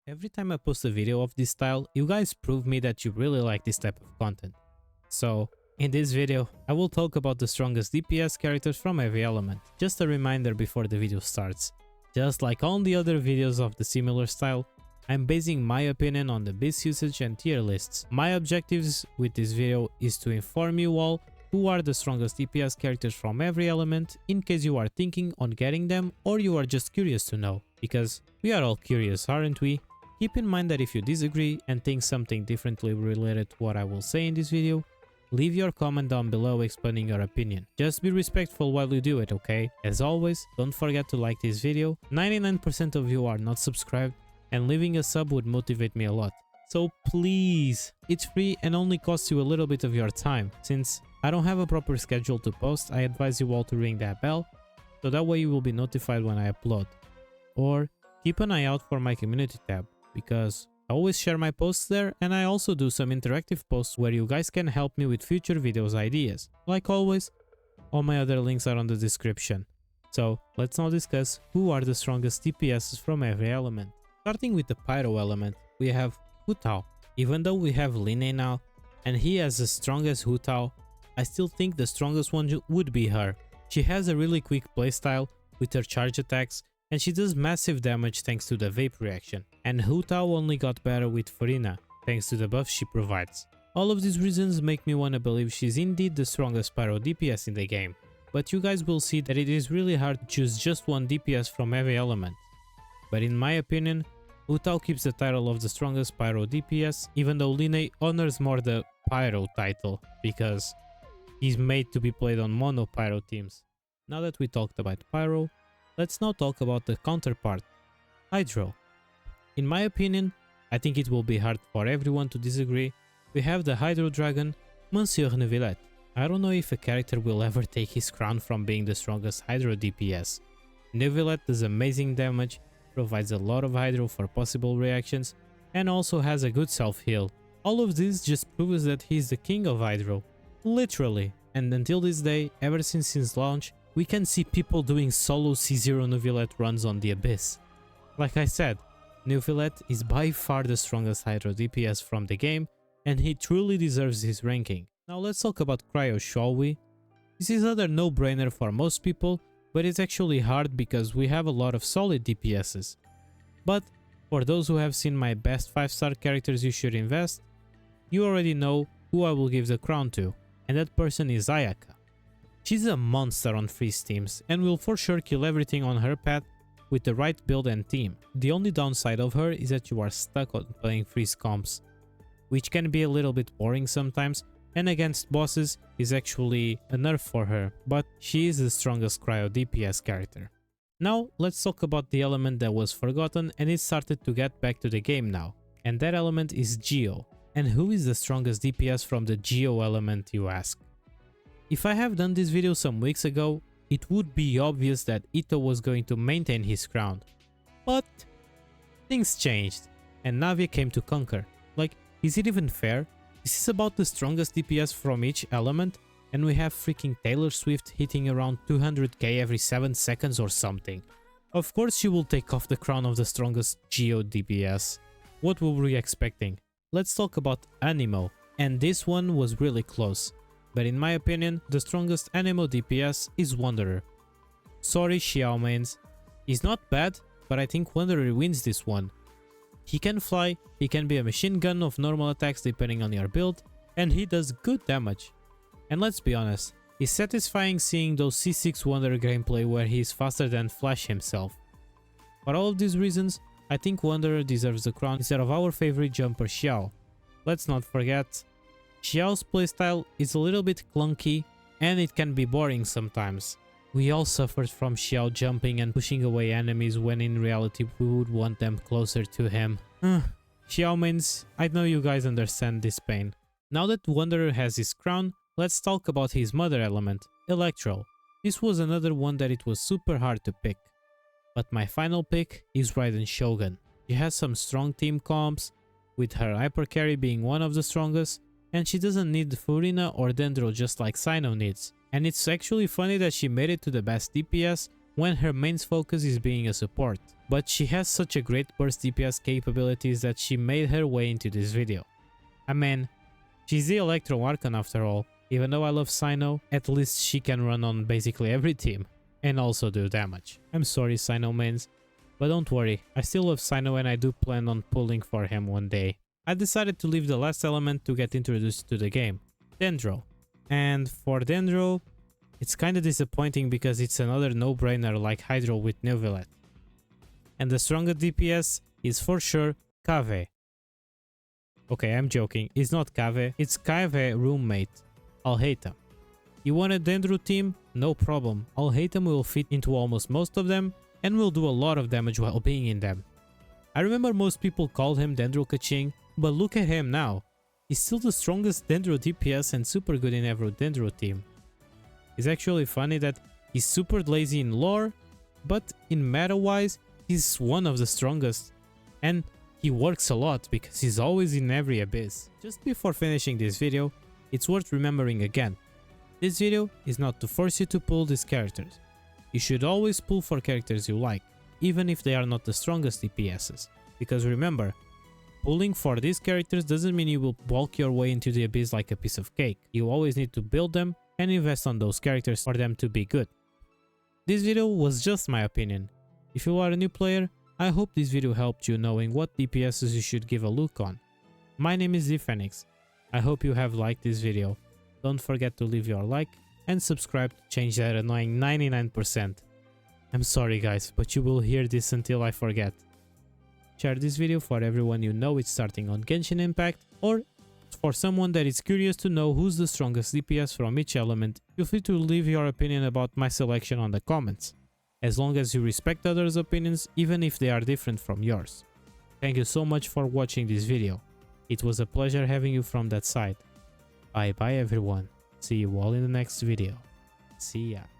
Every time I post a video of this style, you guys prove me that you really like this type of content. So, in this video, I will talk about the strongest DPS characters from every element. Just a reminder before the video starts. Just like all the other videos of the similar style, I'm basing my opinion on the beast usage and tier lists. My objectives with this video is to inform you all who are the strongest DPS characters from every element, in case you are thinking on getting them or you are just curious to know. Because we are all curious, aren't we? Keep in mind that if you disagree and think something differently related to what I will say in this video, leave your comment down below explaining your opinion. Just be respectful while you do it, okay? As always, don't forget to like this video. 99% of you are not subscribed, and leaving a sub would motivate me a lot. So please, it's free and only costs you a little bit of your time. Since I don't have a proper schedule to post, I advise you all to ring that bell, so that way you will be notified when I upload. Or keep an eye out for my community tab, because I always share my posts there, and I also do some interactive posts where you guys can help me with future videos ideas. Like always, all my other links are on the description. So let's now discuss who are the strongest DPSs from every element. Starting with the Pyro element, we have Hu Tao. Even though we have Linne now, and he has the strongest Hu Tao, I still think the strongest one would be her. She has a really quick playstyle with her charge attacks, and she does massive damage thanks to the vape reaction. And Hu Tao only got better with Furina, thanks to the buff she provides. All of these reasons make me wanna believe she's indeed the strongest Pyro DPS in the game. But you guys will see that it is really hard to choose just one DPS from every element. But in my opinion, Hu Tao keeps the title of the strongest Pyro DPS, even though Linne honors more the Pyro title, because he's made to be played on mono Pyro teams. Now that we talked about Pyro, let's now talk about the counterpart, Hydro. In my opinion, I think it will be hard for everyone to disagree. We have the Hydro Dragon, Monsieur Neuvillette. I don't know if a character will ever take his crown from being the strongest Hydro DPS. Neuvillette does amazing damage, provides a lot of Hydro for possible reactions, and also has a good self-heal. All of this just proves that he's the king of Hydro. Literally. And until this day, ever since his launch, we can see people doing solo C0 Neuvillette runs on the Abyss. Like I said, Neuvillette is by far the strongest Hydro DPS from the game, and he truly deserves his ranking. Now let's talk about Cryo, shall we? This is another no-brainer for most people, but it's actually hard because we have a lot of solid DPSs. But for those who have seen my best 5-star characters you should invest, you already know who I will give the crown to, and that person is Ayaka. She's a monster on freeze teams and will for sure kill everything on her path with the right build and team. The only downside of her is that you are stuck on playing freeze comps, which can be a little bit boring sometimes, and against bosses is actually a nerf for her, but she is the strongest Cryo DPS character. Now let's talk about the element that was forgotten and it started to get back to the game now, and that element is Geo. And who is the strongest DPS from the Geo element, you ask? If I have done this video some weeks ago, it would be obvious that Ito was going to maintain his crown. But things changed, and Navia came to conquer. Like, is it even fair? This is about the strongest DPS from each element, and we have freaking Taylor Swift hitting around 200k every 7 seconds or something. Of course she will take off the crown of the strongest Geo DPS. What were we expecting? Let's talk about Anemo, and this one was really close. But in my opinion, the strongest Anemo DPS is Wanderer. Sorry Xiao mains, he's not bad, but I think Wanderer wins this one. He can fly, he can be a machine gun of normal attacks depending on your build, and he does good damage. And let's be honest, it's satisfying seeing those C6 Wanderer gameplay where he is faster than Flash himself. For all of these reasons, I think Wanderer deserves the crown instead of our favorite jumper Xiao. Let's not forget, Xiao's playstyle is a little bit clunky and it can be boring sometimes. We all suffered from Xiao jumping and pushing away enemies when in reality we would want them closer to him. Xiao mains, I know you guys understand this pain. Now that Wanderer has his crown, let's talk about his mother element, Electro. This was another one that it was super hard to pick. But my final pick is Raiden Shogun. She has some strong team comps, with her hyper carry being one of the strongest, and she doesn't need Furina or Dendro just like Cyno needs. And it's actually funny that she made it to the best DPS when her main focus is being a support. but she has such a great burst DPS capabilities that she made her way into this video. I mean, she's the Electro Archon after all. Even though I love Cyno, at least she can run on basically every team and also do damage. I'm sorry Cyno mains, but don't worry, I still love Cyno and I do plan on pulling for him one day. I decided to leave the last element to get introduced to the game, Dendro. And for Dendro, it's kinda disappointing because it's another no-brainer like Hydro with Neuvillette. And the stronger DPS is for sure Kave. Okay, I'm joking, it's not Kave, it's Kave roommate, Alhaitham. You want a Dendro team? No problem, Alhaitham will fit into almost most of them and will do a lot of damage while being in them. I remember most people called him Dendro Kaching, but look at him now. He's still the strongest Dendro DPS and super good in every Dendro team. It's actually funny that he's super lazy in lore, but in meta wise, he's one of the strongest. And he works a lot because he's always in every abyss. Just before finishing this video, it's worth remembering again. This video is not to force you to pull these characters. You should always pull for characters you like, even if they are not the strongest DPSs. Because remember, pulling for these characters doesn't mean you will bulk your way into the abyss like a piece of cake. You always need to build them and invest on those characters for them to be good. This video was just my opinion. If you are a new player, I hope this video helped you knowing what DPSs you should give a look on. My name is Phoenix. I hope you have liked this video. Don't forget to leave your like and subscribe to change that annoying 99%. I'm sorry guys, but you will hear this until I forget. Share this video for everyone you know is starting on Genshin Impact, or for someone that is curious to know who's the strongest DPS from each element. Feel free to leave your opinion about my selection on the comments, as long as you respect others' opinions even if they are different from yours. Thank you so much for watching this video. It was a pleasure having you from that side. Bye bye everyone. See you all in the next video. See ya.